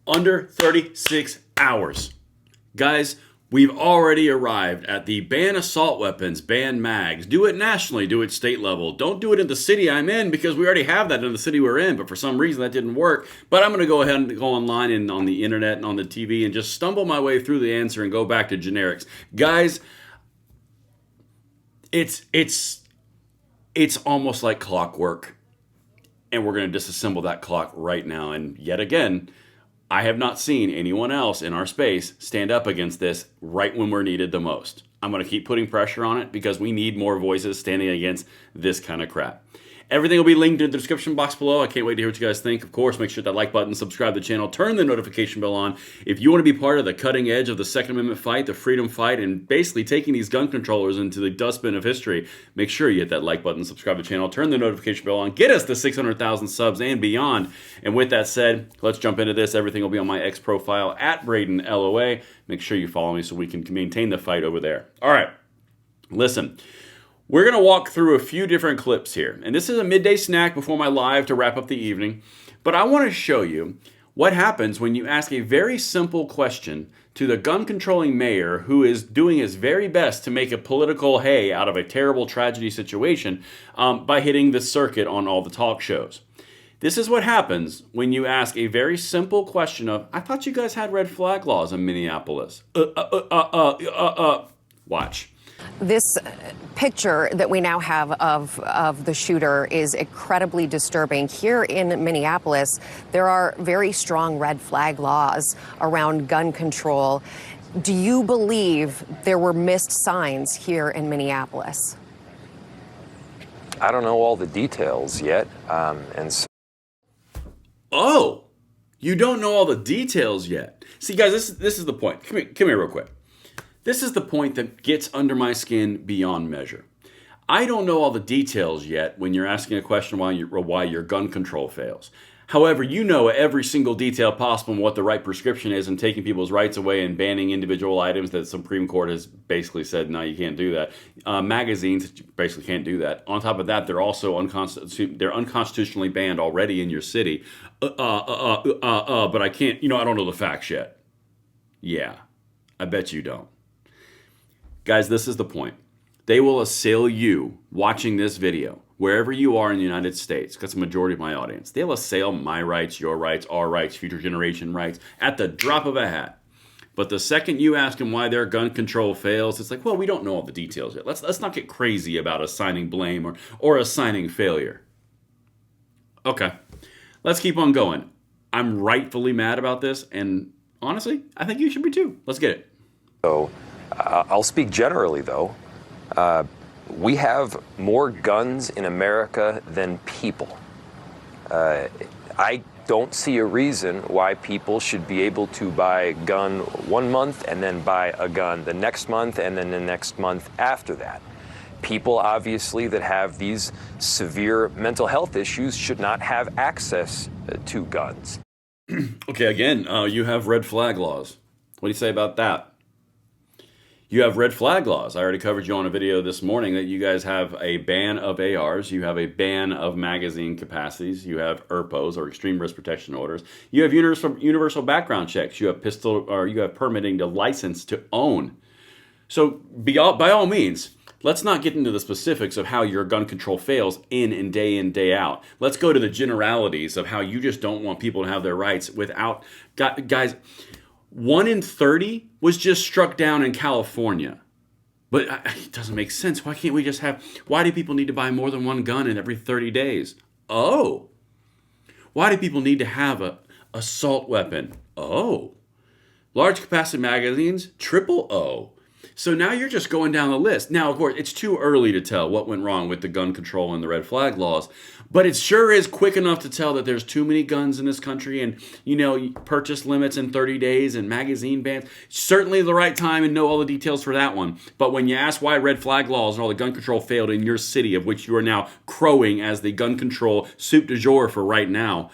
Under 36 hours. Guys, we've already arrived at the ban assault weapons, ban mags. Do it nationally, do it state level. Don't do it in the city I'm in because we already have that in the city we're in, but for some reason that didn't work. But I'm going to go ahead and go online and on the internet and on the TV and just stumble my way through the answer and go back to generics. Guys, it's almost like clockwork. And we're going to disassemble that clock right now. And yet again, I have not seen anyone else in our space stand up against this right when we're needed the most. I'm going to keep putting pressure on it because we need more voices standing against this kind of crap. Everything will be linked in the description box below. I can't wait to hear what you guys think. Of course, make sure that like button, subscribe to the channel, turn the notification bell on. If you want to be part of the cutting edge of the Second Amendment fight, the freedom fight, and basically taking these gun controllers into the dustbin of history, make sure you hit that like button, subscribe to the channel, turn the notification bell on, get us to 600,000 subs and beyond. And with that said, let's jump into this. Everything will be on my X profile at Braden LOA. Make sure you follow me so we can maintain the fight over there. All right, listen. We're going to walk through a few different clips here. And this is a midday snack before my live to wrap up the evening. But I want to show you what happens when you ask a very simple question to the gun-controlling mayor who is doing his very best to make a political hay out of a terrible tragedy situation by hitting the circuit on all the talk shows. This is what happens when you ask a very simple question of, I thought you guys had red flag laws in Minneapolis. Watch. This picture that we now have of the shooter is incredibly disturbing. Here in Minneapolis, there are very strong red flag laws around gun control. Do you believe there were missed signs here in Minneapolis? I don't know all the details yet, Oh, you don't know all the details yet. See, guys, this is the point. Come here real quick. This is the point that gets under my skin beyond measure. I don't know all the details yet when you're asking a question why your gun control fails. However, you know every single detail possible and what the right prescription is in taking people's rights away and banning individual items that the Supreme Court has basically said, no, you can't do that. Magazines, you basically can't do that. On top of that, they're also unconstitutionally banned already in your city. But I can't, I don't know the facts yet. Yeah, I bet you don't. Guys, this is the point. They will assail you watching this video, wherever you are in the United States, because the majority of my audience. They'll assail my rights, your rights, our rights, future generation rights, at the drop of a hat. But the second you ask them why their gun control fails, it's like, well, we don't know all the details yet. Let's not get crazy about assigning blame or assigning failure. Okay, let's keep on going. I'm rightfully mad about this, and honestly, I think you should be too. Let's get it. so I'll speak generally, though. We have more guns in America than people. I don't see a reason why people should be able to buy a gun 1 month and then buy a gun the next month and then the next month after that. People, obviously, that have these severe mental health issues should not have access to guns. Okay, again, you have red flag laws. What do you say about that? You have red flag laws. I already covered you on a video this morning that you guys have a ban of ARs. You have a ban of magazine capacities. You have ERPOs, or extreme risk protection orders. You have universal background checks. You have you have permitting to license to own. So by all means, let's not get into the specifics of how your gun control fails in, day out. Let's go to the generalities of how you just don't want people to have their rights without... Guys, 1 in 30 was just struck down in California. But it doesn't make sense. Why can't we just have... Why do people need to buy more than one gun in every 30 days? Oh. Why do people need to have an assault weapon? Oh. Large capacity magazines? Triple O. So now you're just going down the list. Now, of course, it's too early to tell what went wrong with the gun control and the red flag laws, but it sure is quick enough to tell that there's too many guns in this country and, purchase limits in 30 days and magazine bans. Certainly the right time and know all the details for that one. But when you ask why red flag laws and all the gun control failed in your city, of which you are now crowing as the gun control soup du jour for right now,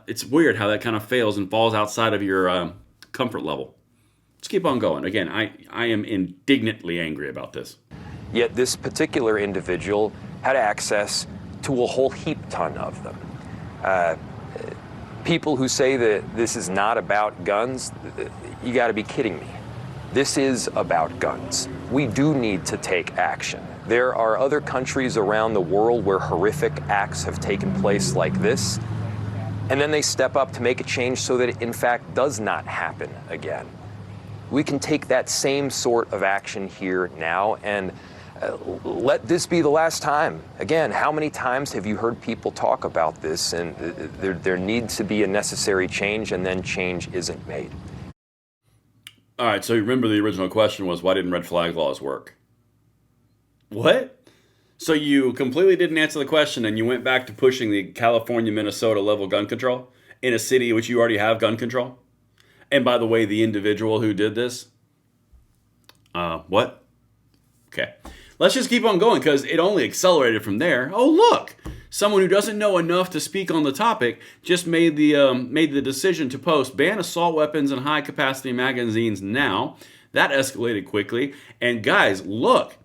it's weird how that kind of fails and falls outside of your comfort level. Let's keep on going. Again, I am indignantly angry about this. Yet this particular individual had access to a whole heap ton of them. people who say that this is not about guns, you got to be kidding me. This is about guns. We do need to take action. There are other countries around the world where horrific acts have taken place like this, and then they step up to make a change so that it in fact does not happen again. We can take that same sort of action here now, and let this be the last time. Again, how many times have you heard people talk about this, and there needs to be a necessary change, and then change isn't made? All right, so remember the original question was, why didn't red flag laws work? What? So you completely didn't answer the question, and you went back to pushing the California, Minnesota level gun control in a city in which you already have gun control? And by the way, the individual who did this, what? Okay. Let's just keep on going because it only accelerated from there. Oh, look. Someone who doesn't know enough to speak on the topic just made the decision to post, ban assault weapons and high-capacity magazines now. That escalated quickly. And guys, look.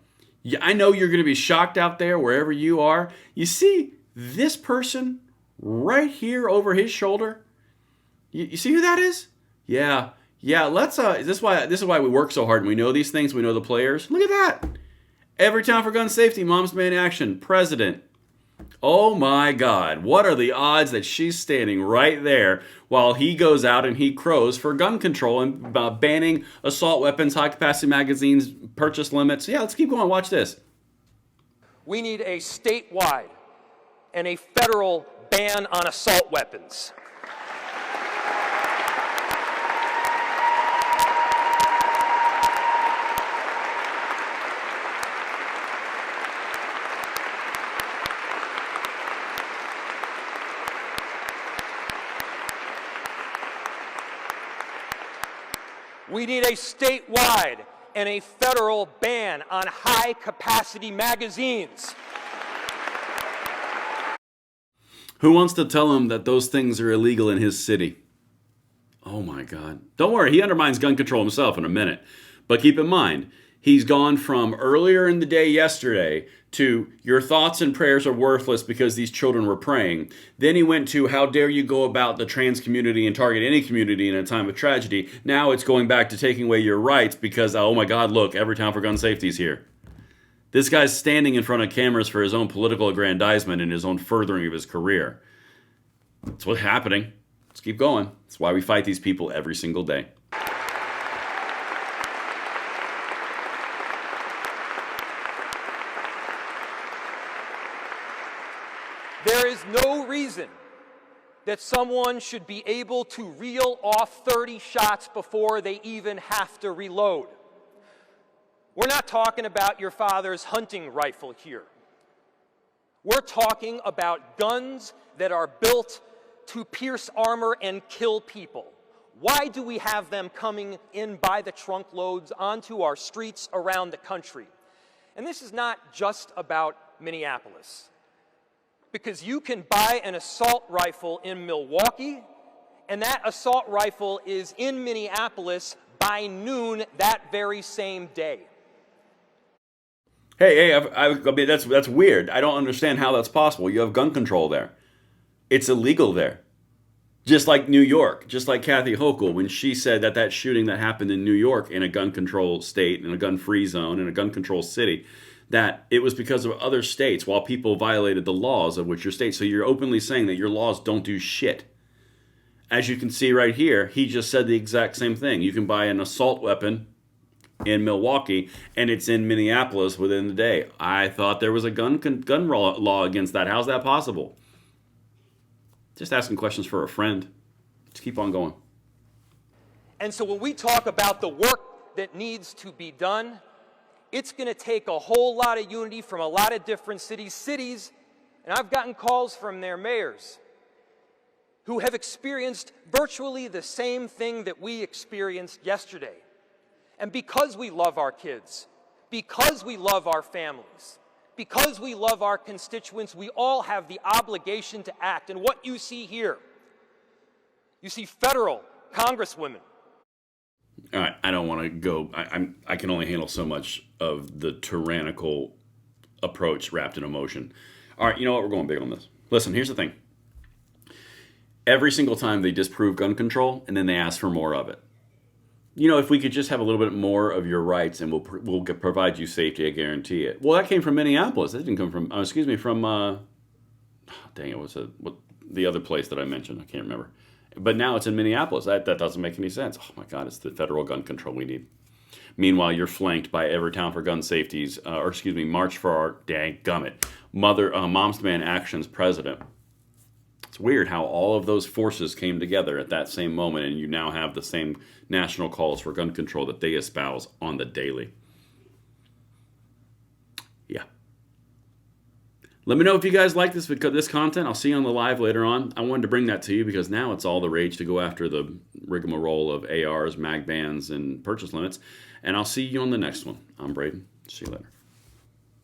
I know you're going to be shocked out there wherever you are. You see this person right here over his shoulder? You see who that is? Yeah. Let's. This is why we work so hard and we know these things. We know the players. Look at that. Every Town for Gun Safety, Mom's Man Action, President. Oh my God. What are the odds that she's standing right there while he goes out and he crows for gun control and banning assault weapons, high-capacity magazines, purchase limits? Yeah, let's keep going. Watch this. We need a statewide and a federal ban on assault weapons. We need a statewide and a federal ban on high-capacity magazines. Who wants to tell him that those things are illegal in his city? Oh my God. Don't worry, he undermines gun control himself in a minute. But keep in mind, he's gone from earlier in the day yesterday to your thoughts and prayers are worthless because these children were praying. Then he went to how dare you go about the trans community and target any community in a time of tragedy. Now it's going back to taking away your rights because, oh my God, look, Every Town for Gun Safety is here. This guy's standing in front of cameras for his own political aggrandizement and his own furthering of his career. That's what's happening. Let's keep going. That's why we fight these people every single day. There is no reason that someone should be able to reel off 30 shots before they even have to reload. We're not talking about your father's hunting rifle here. We're talking about guns that are built to pierce armor and kill people. Why do we have them coming in by the trunk loads onto our streets around the country? And this is not just about Minneapolis. Because you can buy an assault rifle in Milwaukee, and that assault rifle is in Minneapolis by noon that very same day. Hey, I mean, that's weird. I don't understand how that's possible. You have gun control there. It's illegal there. Just like New York, just like Kathy Hochul, when she said that shooting that happened in New York in a gun control state, in a gun-free zone, in a gun control city, that it was because of other states while people violated the laws of which your state. So you're openly saying that your laws don't do shit. As you can see right here, he just said the exact same thing. You can buy an assault weapon in Milwaukee, and it's in Minneapolis within the day. I thought there was a gun law against that. How's that possible? Just asking questions for a friend. Let's keep on going. And so when we talk about the work that needs to be done, it's going to take a whole lot of unity from a lot of different cities, and I've gotten calls from their mayors who have experienced virtually the same thing that we experienced yesterday. And because we love our kids, because we love our families, because we love our constituents, we all have the obligation to act. And what you see here, you see federal congresswomen. All right, I don't want to go. I can only handle so much of the tyrannical approach wrapped in emotion. All right, you know what? We're going big on this. Listen, here's the thing. Every single time they disprove gun control, and then they ask for more of it. You know, if we could just have a little bit more of your rights, and we'll provide you safety, I guarantee it. Well, that came from Minneapolis. That didn't come from, dang it, what the other place that I mentioned? I can't remember. But now it's in Minneapolis. That doesn't make any sense. Oh my God, it's the federal gun control we need. Meanwhile, you're flanked by Everytown for Gun Safety's, March for Our Danggummit, Moms Demand Action's president. It's weird how all of those forces came together at that same moment, and you now have the same national calls for gun control that they espouse on the daily. Yeah. Let me know if you guys like this content. I'll see you on the live later on. I wanted to bring that to you because now it's all the rage to go after the rigmarole of ARs, mag bans, and purchase limits. And I'll see you on the next one. I'm Braden. See you later.